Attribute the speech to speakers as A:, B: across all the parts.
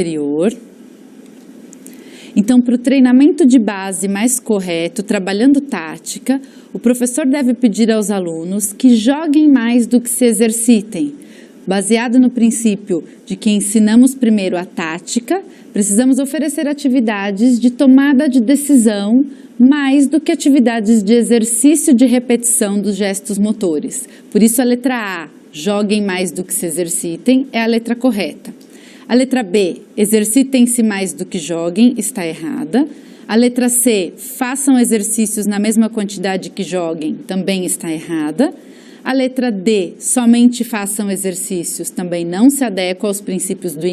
A: anterior. Então, para o treinamento de base mais correto, trabalhando tática, o professor deve pedir aos alunos que joguem mais do que se exercitem. Baseado no princípio de que ensinamos primeiro a tática, precisamos oferecer atividades de tomada de decisão mais do que atividades de exercício de repetição dos gestos motores. Por isso a letra A, joguem mais do que se exercitem, é a letra correta. A letra B, exercitem-se mais do que joguem, está errada. A letra C, façam exercícios na mesma quantidade que joguem, também está errada. A letra D, somente façam exercícios, também não se adequa aos princípios do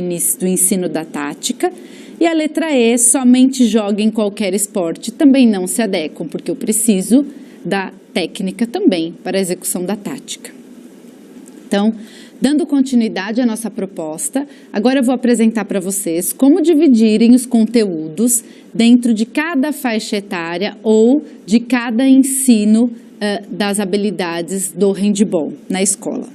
A: ensino da tática. E a letra E, somente joguem qualquer esporte, também não se adequam, porque eu preciso da técnica também para a execução da tática. Então, dando continuidade à nossa proposta, agora eu vou apresentar para vocês como dividirem os conteúdos dentro de cada faixa etária ou de cada ensino das habilidades do handball na escola.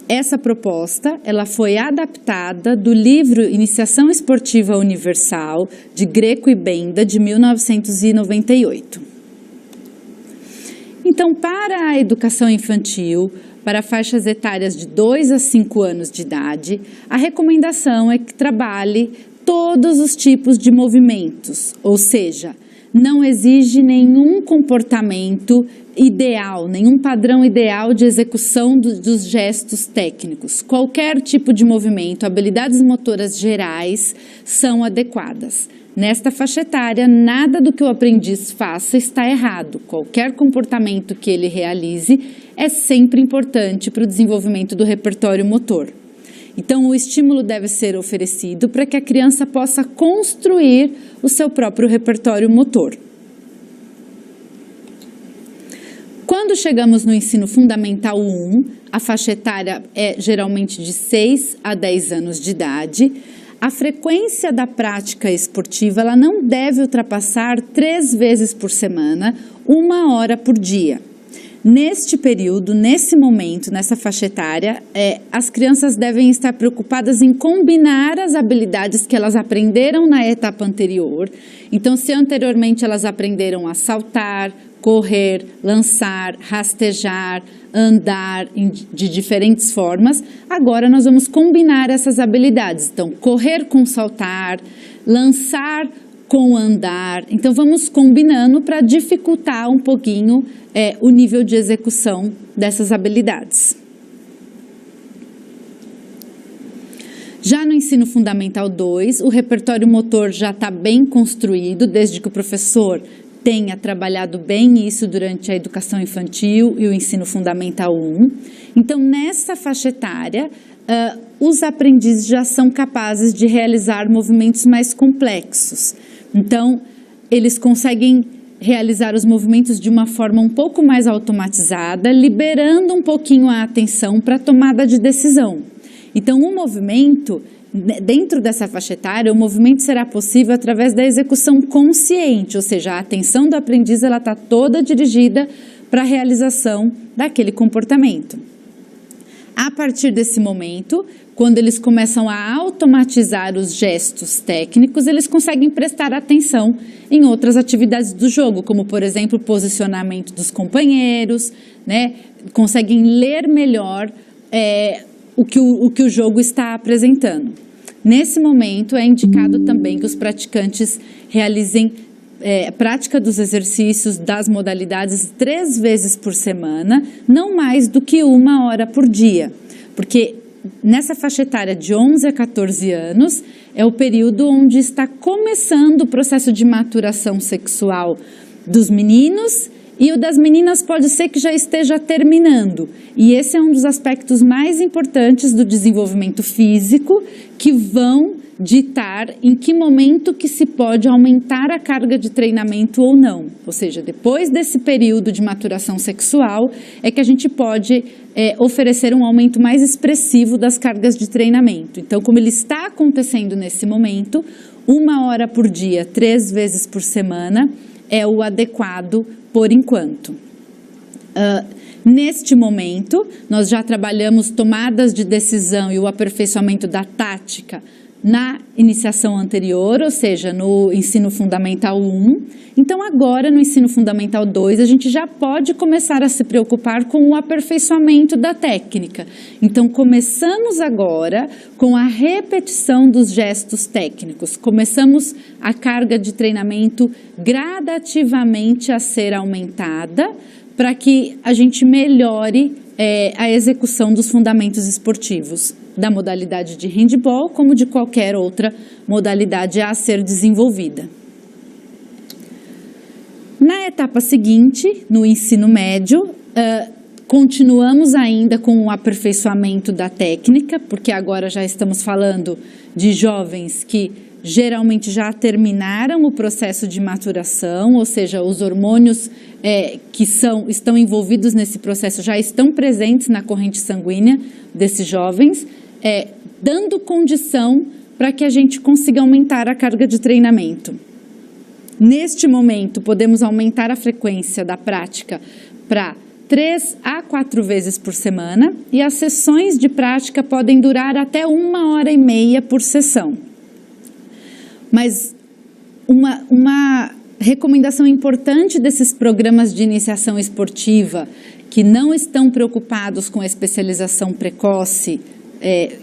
A: Essa proposta, ela foi adaptada do livro Iniciação Esportiva Universal, de Greco e Benda, de 1998. Então, para a educação infantil, para faixas etárias de 2 a 5 anos de idade, a recomendação é que trabalhe todos os tipos de movimentos, ou seja, não exige nenhum comportamento ideal, nenhum padrão ideal de execução dos gestos técnicos. Qualquer tipo de movimento, habilidades motoras gerais são adequadas. Nesta faixa etária, nada do que o aprendiz faça está errado. Qualquer comportamento que ele realize é sempre importante para o desenvolvimento do repertório motor. Então, o estímulo deve ser oferecido para que a criança possa construir o seu próprio repertório motor. Quando chegamos no ensino fundamental 1, a faixa etária é geralmente de 6 a 10 anos de idade. A frequência da prática esportiva ela não deve ultrapassar 3 vezes por semana, 1 hora por dia. Neste período, nesse momento, nessa faixa etária, as crianças devem estar preocupadas em combinar as habilidades que elas aprenderam na etapa anterior. Então, se anteriormente elas aprenderam a saltar, correr, lançar, rastejar, andar de diferentes formas, agora nós vamos combinar essas habilidades. Então, correr com saltar, lançar com andar. Então, vamos combinando para dificultar um pouquinho o nível de execução dessas habilidades. Já no ensino fundamental 2, o repertório motor já está bem construído, desde que o professor tenha trabalhado bem isso durante a educação infantil e o ensino fundamental 1. Então, nessa faixa etária, os aprendizes já são capazes de realizar movimentos mais complexos. Então, eles conseguem realizar os movimentos de uma forma um pouco mais automatizada, liberando um pouquinho a atenção para a tomada de decisão. Então, o movimento, dentro dessa faixa etária, o movimento será possível através da execução consciente, ou seja, a atenção do aprendiz está toda dirigida para a realização daquele comportamento. A partir desse momento, quando eles começam a automatizar os gestos técnicos, eles conseguem prestar atenção em outras atividades do jogo, como, por exemplo, o posicionamento dos companheiros, né? Conseguem ler melhor o que o jogo está apresentando. Nesse momento, é indicado também que os praticantes realizem prática dos exercícios das modalidades 3 vezes por semana, não mais do que 1 hora por dia, porque nessa faixa etária de 11 a 14 anos é o período onde está começando o processo de maturação sexual dos meninos e o das meninas pode ser que já esteja terminando. E esse é um dos aspectos mais importantes do desenvolvimento físico que vão ditar em que momento que se pode aumentar a carga de treinamento ou não. Ou seja, depois desse período de maturação sexual é que a gente pode oferecer um aumento mais expressivo das cargas de treinamento. Então, como ele está acontecendo nesse momento, 1 hora por dia, 3 vezes por semana, é o adequado por enquanto. Neste momento, nós já trabalhamos tomadas de decisão e o aperfeiçoamento da tática na iniciação anterior, ou seja, no ensino fundamental 1. Então, agora, no ensino fundamental 2, a gente já pode começar a se preocupar com o aperfeiçoamento da técnica. Então, começamos agora com a repetição dos gestos técnicos. Começamos a carga de treinamento gradativamente a ser aumentada para que a gente melhore a execução dos fundamentos esportivos da modalidade de handball, como de qualquer outra modalidade a ser desenvolvida. Na etapa seguinte, no ensino médio, continuamos ainda com o aperfeiçoamento da técnica, porque agora já estamos falando de jovens que geralmente já terminaram o processo de maturação, ou seja, os hormônios que estão envolvidos nesse processo já estão presentes na corrente sanguínea desses jovens, dando condição para que a gente consiga aumentar a carga de treinamento. Neste momento, podemos aumentar a frequência da prática para 3 a 4 vezes por semana e as sessões de prática podem durar até 1h30 por sessão. Mas uma recomendação importante desses programas de iniciação esportiva que não estão preocupados com a especialização precoce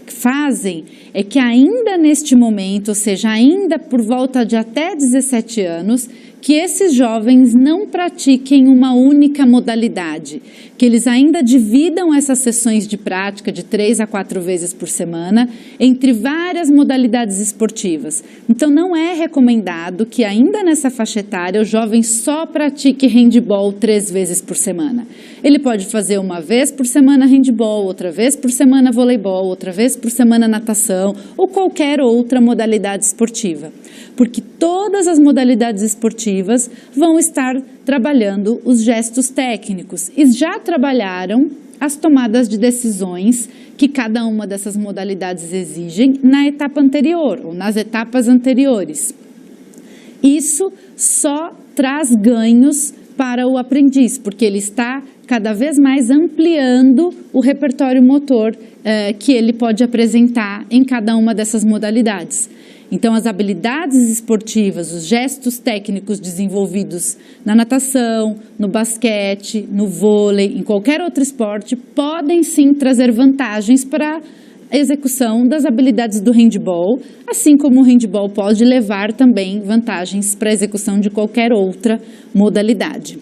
A: fazem é que ainda neste momento, ou seja, ainda por volta de até 17 anos, que esses jovens não pratiquem uma única modalidade, que eles ainda dividam essas sessões de prática de 3 a 4 vezes por semana entre várias modalidades esportivas. Então, não é recomendado que ainda nessa faixa etária o jovem só pratique handball 3 vezes por semana. Ele pode fazer uma vez por semana handball, outra vez por semana voleibol, outra vez por semana natação ou qualquer outra modalidade esportiva. Porque todas as modalidades esportivas vão estar trabalhando os gestos técnicos e já trabalharam as tomadas de decisões que cada uma dessas modalidades exigem na etapa anterior ou nas etapas anteriores. Isso só traz ganhos para o aprendiz, porque ele está cada vez mais ampliando o repertório motor que ele pode apresentar em cada uma dessas modalidades. Então, as habilidades esportivas, os gestos técnicos desenvolvidos na natação, no basquete, no vôlei, em qualquer outro esporte, podem sim trazer vantagens para a execução das habilidades do handball, assim como o handball pode levar também vantagens para a execução de qualquer outra modalidade.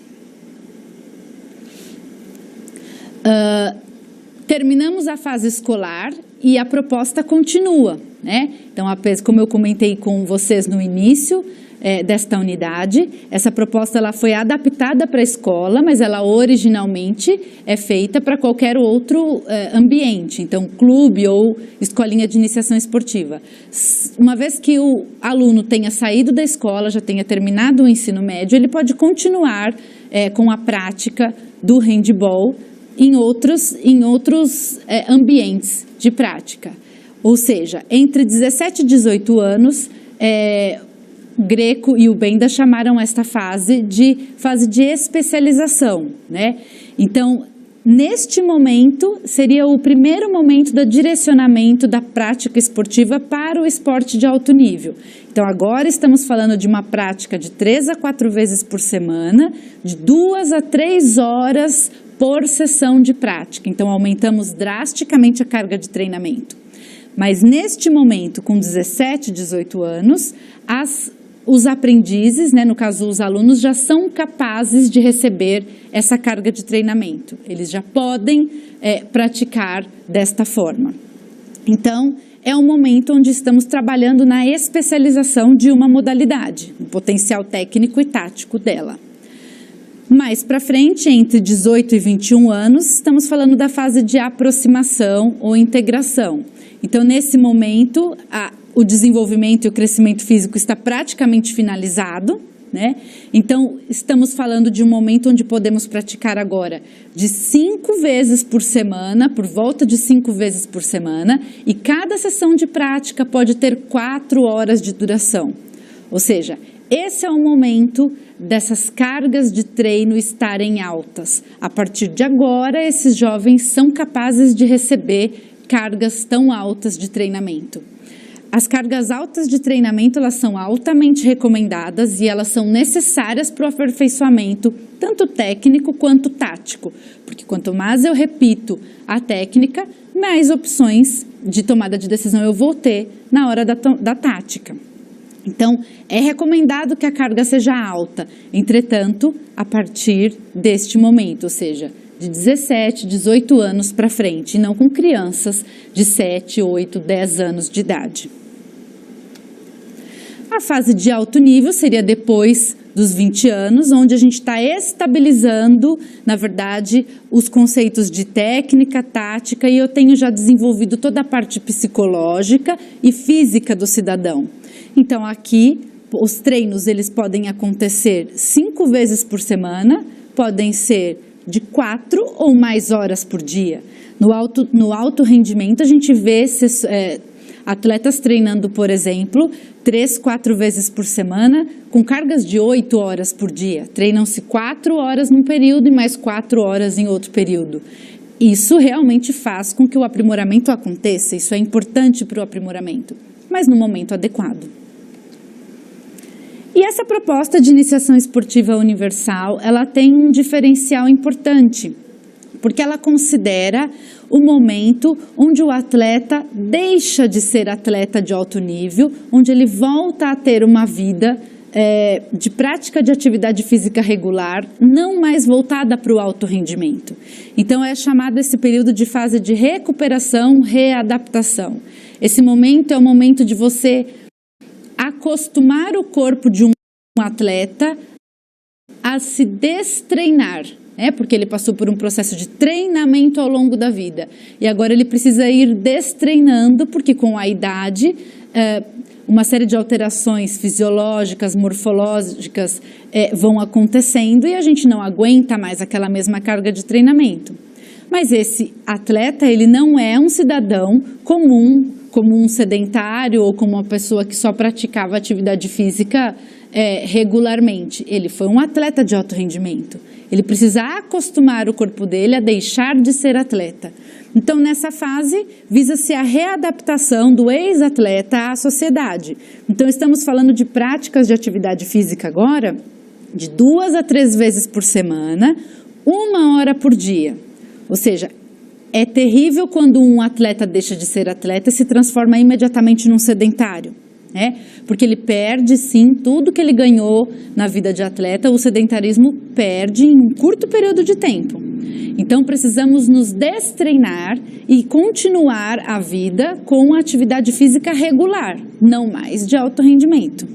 A: Terminamos a fase escolar e a proposta continua, né? Então, como eu comentei com vocês no início desta unidade, essa proposta ela foi adaptada para a escola, mas ela originalmente é feita para qualquer outro ambiente, então clube ou escolinha de iniciação esportiva. Uma vez que o aluno tenha saído da escola, já tenha terminado o ensino médio, ele pode continuar com a prática do handball em outros ambientes de prática. Ou seja, entre 17 e 18 anos, Greco e o Benda chamaram esta fase de especialização, né? Então, neste momento, seria o primeiro momento do direcionamento da prática esportiva para o esporte de alto nível. Então, agora estamos falando de uma prática de 3 a 4 vezes por semana, de 2 a 3 horas por sessão de prática. Então, aumentamos drasticamente a carga de treinamento. Mas, neste momento, com 17, 18 anos, os aprendizes, né, no caso os alunos, já são capazes de receber essa carga de treinamento. Eles já podem praticar desta forma. Então, é um momento onde estamos trabalhando na especialização de uma modalidade, o potencial técnico e tático dela. Mais para frente, entre 18 e 21 anos, estamos falando da fase de aproximação ou integração. Então, nesse momento, o desenvolvimento e o crescimento físico está praticamente finalizado, né? Então, estamos falando de um momento onde podemos praticar agora de 5 vezes por semana, por volta de 5 vezes por semana, e cada sessão de prática pode ter 4 horas de duração. Ou seja, esse é o momento dessas cargas de treino estarem altas. A partir de agora, esses jovens são capazes de receber cargas tão altas de treinamento. as cargas altas de treinamento, elas são altamente recomendadas e elas são necessárias para o aperfeiçoamento, tanto técnico quanto tático, porque quanto mais eu repito a técnica, mais opções de tomada de decisão eu vou ter na hora da tática. Então, é recomendado que a carga seja alta, entretanto, a partir deste momento, ou seja, de 17, 18 anos para frente, e não com crianças de 7, 8, 10 anos de idade. A fase de alto nível seria depois dos 20 anos, onde a gente está estabilizando, na verdade, os conceitos de técnica, tática, e eu tenho já desenvolvido toda a parte psicológica e física do cidadão. Então, aqui, os treinos eles podem acontecer 5 vezes por semana, podem ser de 4 ou mais horas por dia. No alto rendimento, a gente vê atletas treinando, por exemplo, 3, 4 vezes por semana, com cargas de 8 horas por dia. Treinam-se 4 horas num período e mais 4 horas em outro período. Isso realmente faz com que o aprimoramento aconteça, isso é importante para o aprimoramento, mas no momento adequado. E essa proposta de iniciação esportiva universal, ela tem um diferencial importante, porque ela considera o momento onde o atleta deixa de ser atleta de alto nível, onde ele volta a ter uma vida de prática de atividade física regular, não mais voltada para o alto rendimento. Então, é chamado esse período de fase de recuperação, readaptação. Esse momento é o momento de você acostumar o corpo de um atleta a se destreinar, porque ele passou por um processo de treinamento ao longo da vida. E agora ele precisa ir destreinando, porque com a idade, uma série de alterações fisiológicas, morfológicas vão acontecendo e a gente não aguenta mais aquela mesma carga de treinamento. Mas esse atleta, ele não é um cidadão comum, como um sedentário ou como uma pessoa que só praticava atividade física regularmente. Ele foi um atleta de alto rendimento. Ele precisa acostumar o corpo dele a deixar de ser atleta. Então, nessa fase, visa-se a readaptação do ex-atleta à sociedade. Então, estamos falando de práticas de atividade física agora, de 2 a 3 vezes por semana, 1 hora por dia. Ou seja, é terrível quando um atleta deixa de ser atleta e se transforma imediatamente num sedentário, porque ele perde, sim, tudo que ele ganhou na vida de atleta, o sedentarismo perde em um curto período de tempo. Então, precisamos nos destreinar e continuar a vida com a atividade física regular, não mais de alto rendimento.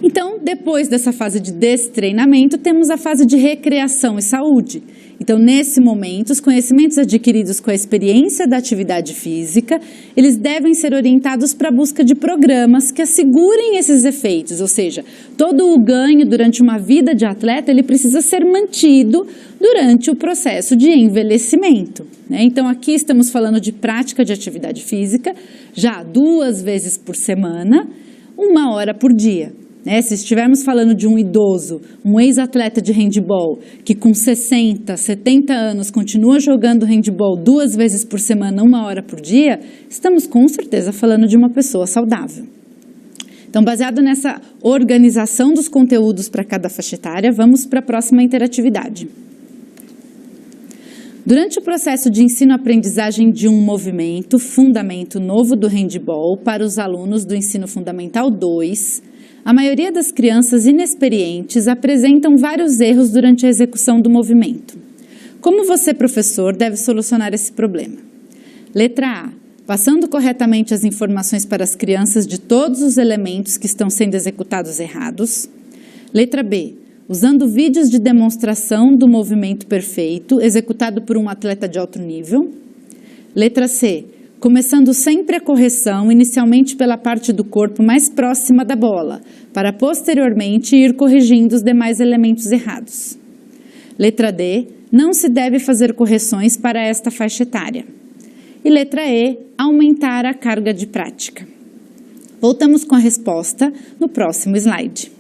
A: Então, depois dessa fase de destreinamento, temos a fase de recreação e saúde. Então, nesse momento, os conhecimentos adquiridos com a experiência da atividade física, eles devem ser orientados para a busca de programas que assegurem esses efeitos, ou seja, todo o ganho durante uma vida de atleta, ele precisa ser mantido durante o processo de envelhecimento. Então, aqui estamos falando de prática de atividade física, já 2 vezes por semana, 1 hora por dia. Se estivermos falando de um idoso, um ex-atleta de handebol, que com 60, 70 anos continua jogando handebol 2 vezes por semana, 1 hora por dia, estamos com certeza falando de uma pessoa saudável. Então, baseado nessa organização dos conteúdos para cada faixa etária, vamos para a próxima interatividade. Durante o processo de ensino-aprendizagem de um movimento, fundamento novo do handebol para os alunos do ensino fundamental 2, a maioria das crianças inexperientes apresentam vários erros durante a execução do movimento. Como você, professor, deve solucionar esse problema? Letra A. Passando corretamente as informações para as crianças de todos os elementos que estão sendo executados errados. Letra B. Usando vídeos de demonstração do movimento perfeito executado por um atleta de alto nível. Letra C. Começando sempre a correção, inicialmente pela parte do corpo mais próxima da bola, para posteriormente ir corrigindo os demais elementos errados. Letra D. Não se deve fazer correções para esta faixa etária. E letra E. Aumentar a carga de prática. Voltamos com a resposta no próximo slide.